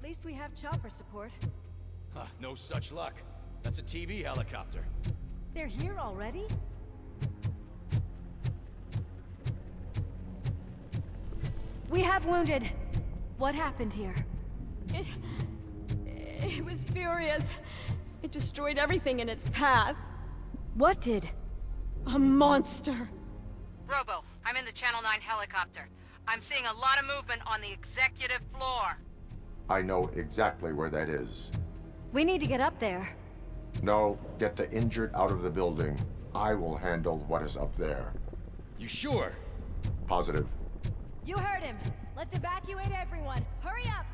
least we have chopper support. Huh, no such luck. That's a TV helicopter. They're here already? We have wounded. What happened here? It was furious. It destroyed everything in its path. What did? A monster. Robo, I'm in the Channel 9 helicopter. I'm seeing a lot of movement on the executive floor. I know exactly where that is. We need to get up there. No, get the injured out of the building. I will handle what is up there. You sure? Positive. You heard him. Let's evacuate everyone. Hurry up!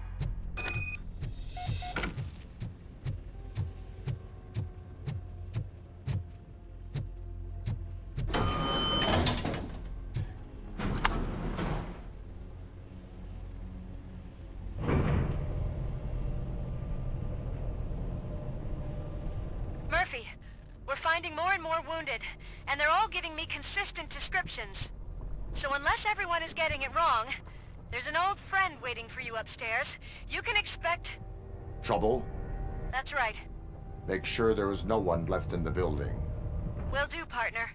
Murphy, we're finding more and more wounded, and they're all giving me consistent descriptions. So unless everyone is getting it wrong, there's an old friend waiting for you upstairs. You can expect... Trouble? That's right. Make sure there is no one left in the building. Will do, partner.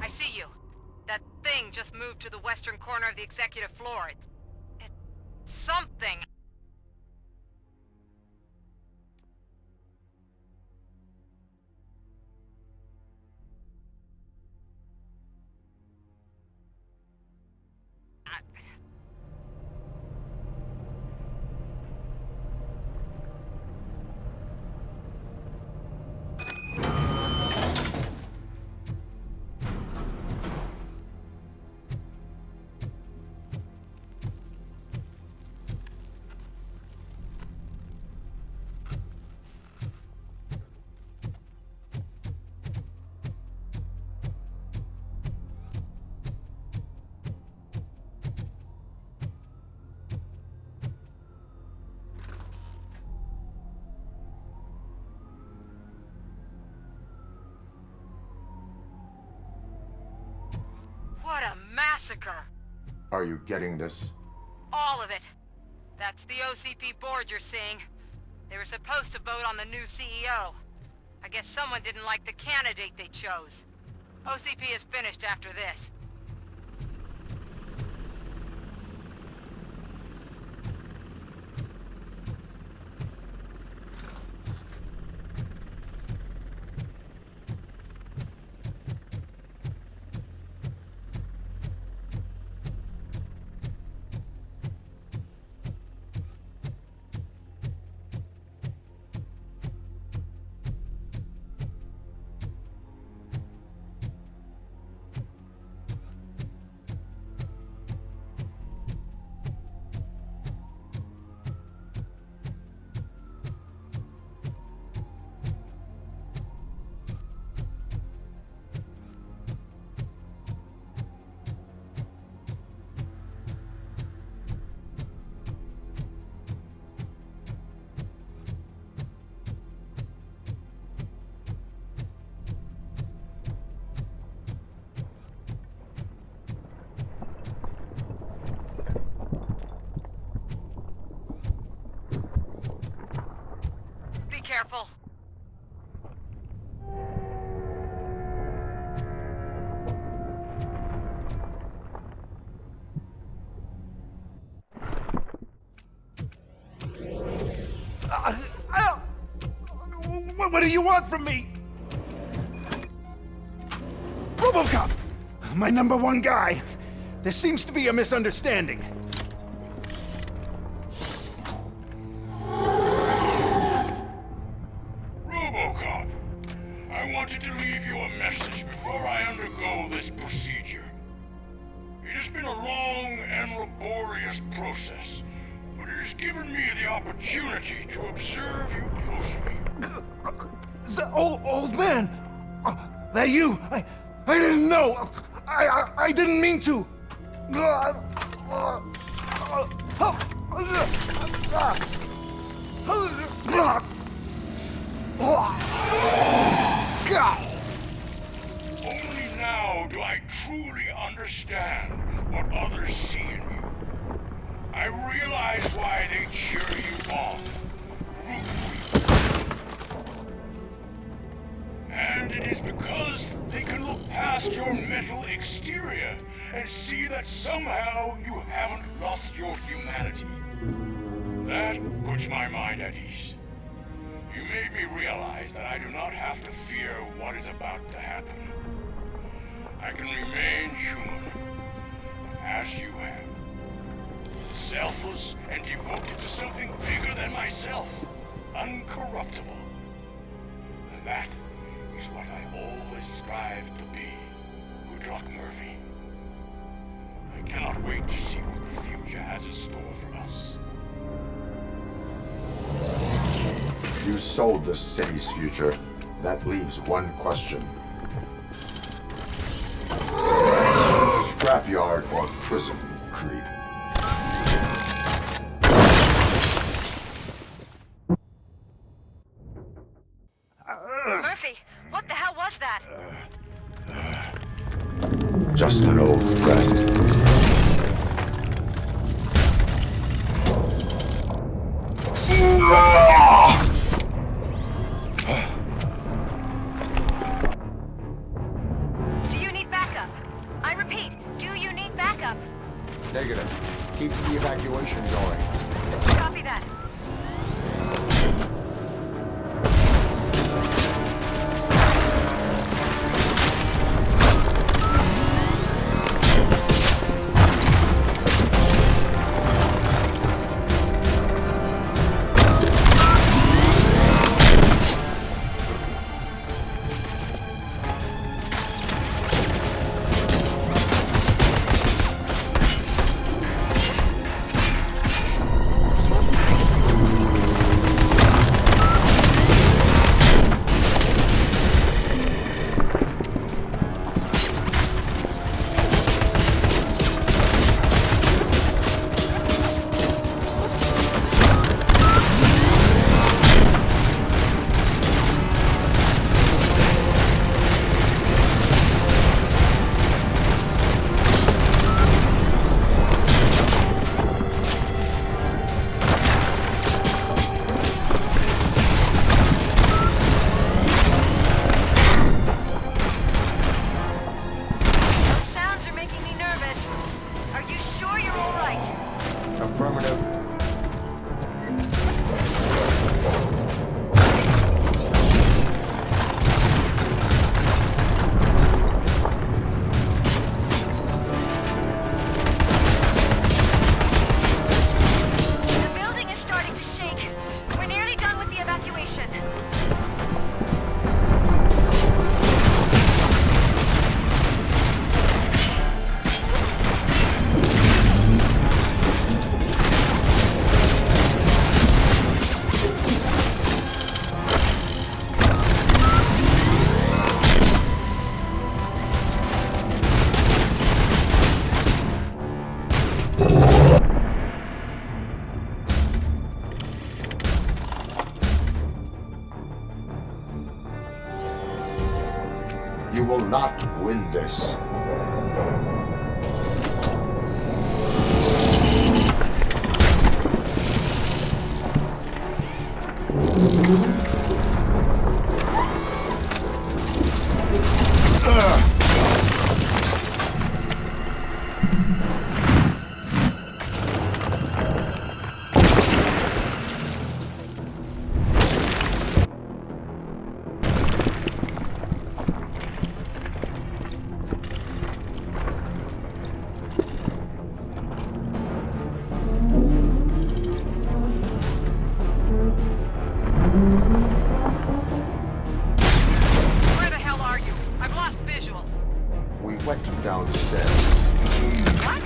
I see you. That thing just moved to the western corner of the executive floor. It's something. What a massacre! Are you getting this? All of it. That's the OCP board you're seeing. They were supposed to vote on the new CEO. I guess someone didn't like the candidate they chose. OCP is finished after this. Careful. What do you want from me? RoboCop! My #1 guy. There seems to be a misunderstanding. RoboCop, I wanted to leave you a message before I undergo this procedure. It has been a long and laborious process, but it has given me the opportunity to observe you closely. The old man! That you? I didn't know! I didn't mean to! is because they can look past your metal exterior and see that somehow you haven't lost your humanity. That puts my mind at ease. You made me realize that I do not have to fear what is about to happen. I can remain human, as you have. Selfless and devoted to something bigger than myself. Uncorruptible. And that is what I always strive to be, Goodrock Murphy. I cannot wait to see what the future has in store for us. You sold the city's future. That leaves one question. Scrapyard or prison, creep? Murphy, what the hell was that? Just an old friend. Do you need backup? I repeat, do you need backup? Negative. Keep the evacuation going. Copy that. You will not win this. Where the hell are you? I've lost visual. We went downstairs. What?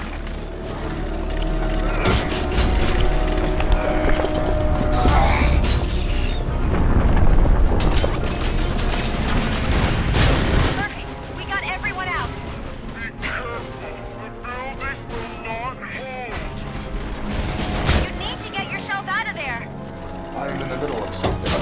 Murphy, we got everyone out. Be careful. The building will not hold. You need to get yourself out of there. I'm in the middle of something.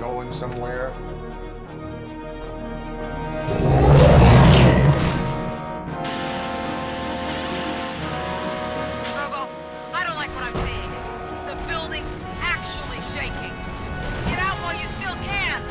going somewhere? Robo, I don't like what I'm seeing. The building's actually shaking. Get out while you still can!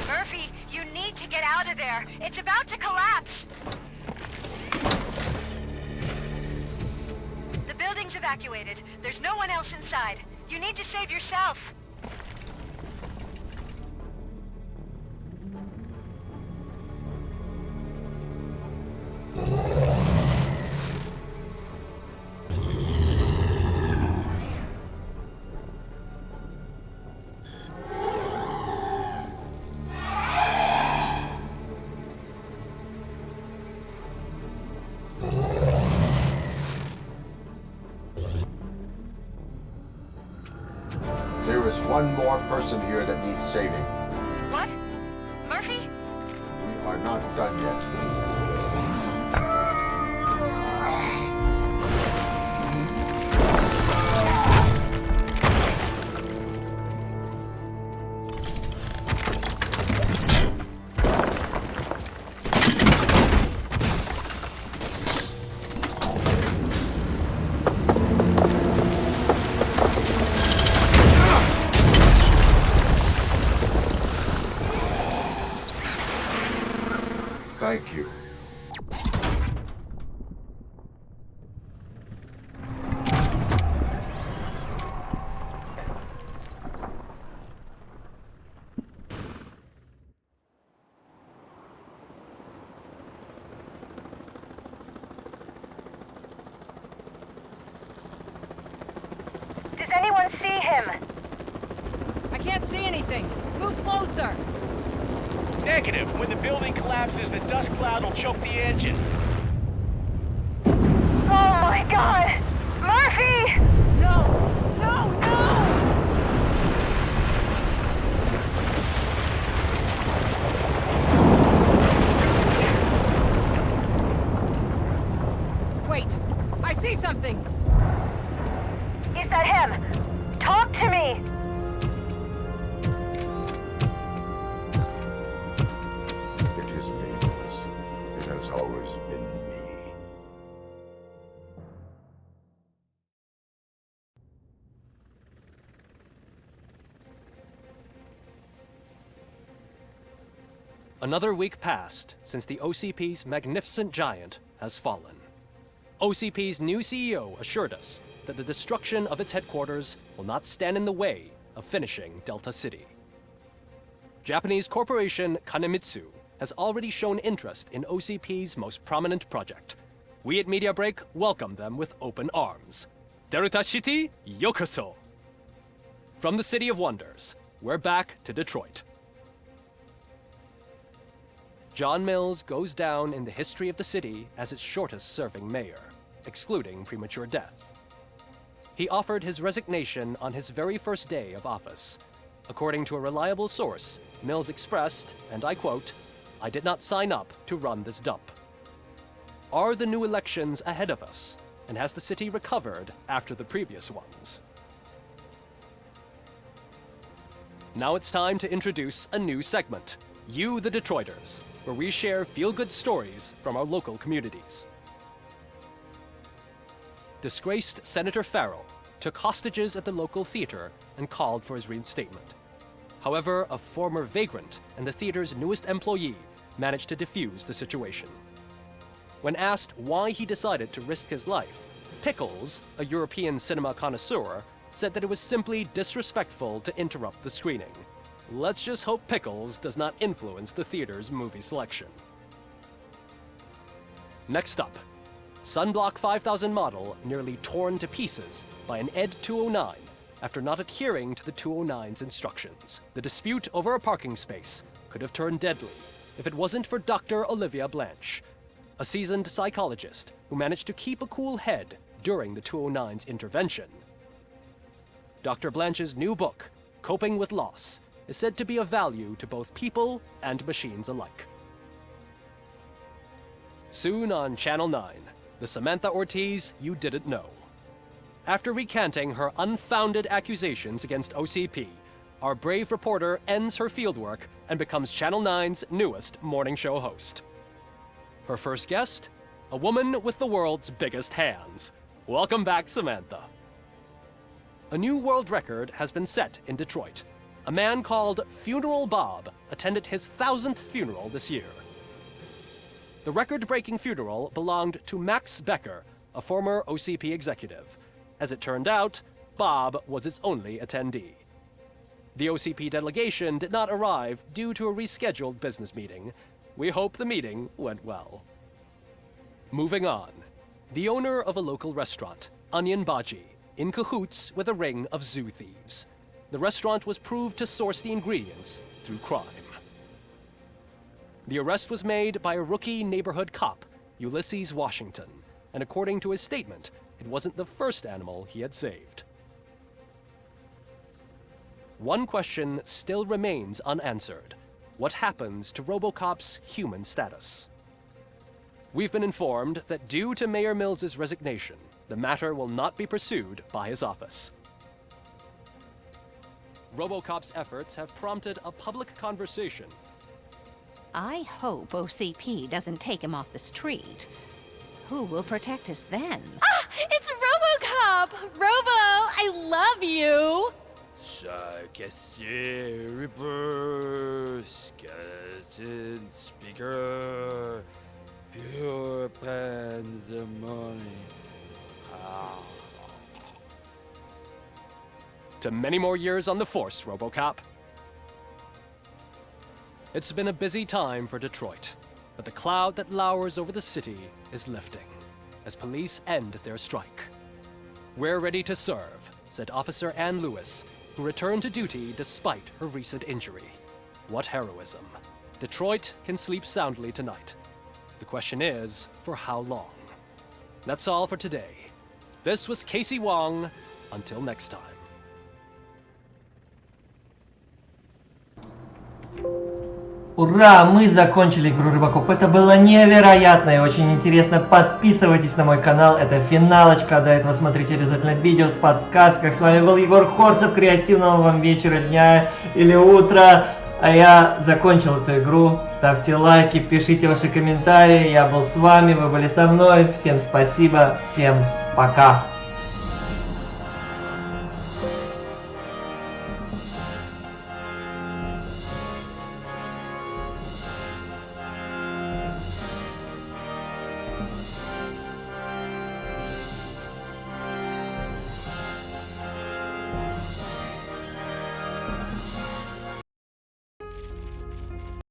Murphy, you need to get out of there. It's about to collapse. The building's evacuated. There's no one else inside. You need to save yourself. There is one more person here that needs saving. What? Murphy? We are not done yet. Thank you. Does anyone see him? I can't see anything. Move closer. Negative. When the building collapses, the dust cloud will choke the engine. Oh my god! Murphy! No! No! No! Wait! I see something! Is that him? Talk to me! It is me, Willis. It has always been me. Another week passed since the OCP's magnificent giant has fallen. OCP's new CEO assured us that the destruction of its headquarters will not stand in the way of finishing Delta City. Japanese corporation Kanemitsu has already shown interest in OCP's most prominent project. We at Media Break welcome them with open arms. Delta City, yokoso! From the City of Wonders, we're back to Detroit. John Mills goes down in the history of the city as its shortest-serving mayor, excluding premature death. He offered his resignation on his very first day of office. According to a reliable source, Mills expressed, and I quote, "I did not sign up to run this dump." Are the new elections ahead of us, and has the city recovered after the previous ones? Now it's time to introduce a new segment, You the Detroiters, where we share feel-good stories from our local communities. Disgraced Senator Farrell took hostages at the local theater and called for his reinstatement. However, a former vagrant and the theater's newest employee managed to defuse the situation. When asked why he decided to risk his life, Pickles, a European cinema connoisseur, said that it was simply disrespectful to interrupt the screening. Let's just hope Pickles does not influence the theater's movie selection. Next up, Sunblock 5000 model nearly torn to pieces by an Ed 209 after not adhering to the 209's instructions. The dispute over a parking space could have turned deadly if it wasn't for Dr. Olivia Blanche, a seasoned psychologist who managed to keep a cool head during the 209's intervention. Dr. Blanche's new book, Coping with Loss, is said to be of value to both people and machines alike. Soon on Channel 9, the Samantha Ortiz you didn't know. After recanting her unfounded accusations against OCP, our brave reporter ends her fieldwork and becomes Channel 9's newest morning show host. Her first guest? A woman with the world's biggest hands. Welcome back, Samantha. A new world record has been set in Detroit. A man called Funeral Bob attended his 1000th funeral this year. The record-breaking funeral belonged to Max Becker, a former OCP executive. As it turned out, Bob was its only attendee. The OCP delegation did not arrive due to a rescheduled business meeting. We hope the meeting went well. Moving on. The owner of a local restaurant, Onion Baji, in cahoots with a ring of zoo thieves. The restaurant was proved to source the ingredients through crime. The arrest was made by a rookie neighborhood cop, Ulysses Washington, and according to his statement, it wasn't the first animal he had saved. One question still remains unanswered. What happens to RoboCop's human status? We've been informed that due to Mayor Mills's resignation, the matter will not be pursued by his office. RoboCop's efforts have prompted a public conversation. I hope OCP doesn't take him off the street. Who will protect us then? Ah! It's RoboCop! Robo, I love you! Cassier, Reaper, skeleton, speaker, pure pandemonium. To many more years on the force, RoboCop. It's been a busy time for Detroit, but the cloud that lowers over the city is lifting as police end their strike. We're ready to serve, said Officer Ann Lewis, who returned to duty despite her recent injury. What heroism. Detroit can sleep soundly tonight. The question is, for how long? That's all for today. This was Casey Wong. Until next time. Ура! Мы закончили игру Рыбаков. Это было невероятно и очень интересно. Подписывайтесь на мой канал. Это финалочка. До этого смотрите обязательно видео с подсказкой. С вами был Егор Хорцев. Креативного вам вечера, дня или утра. А я закончил эту игру. Ставьте лайки, пишите ваши комментарии. Я был с вами, вы были со мной. Всем спасибо. Всем пока.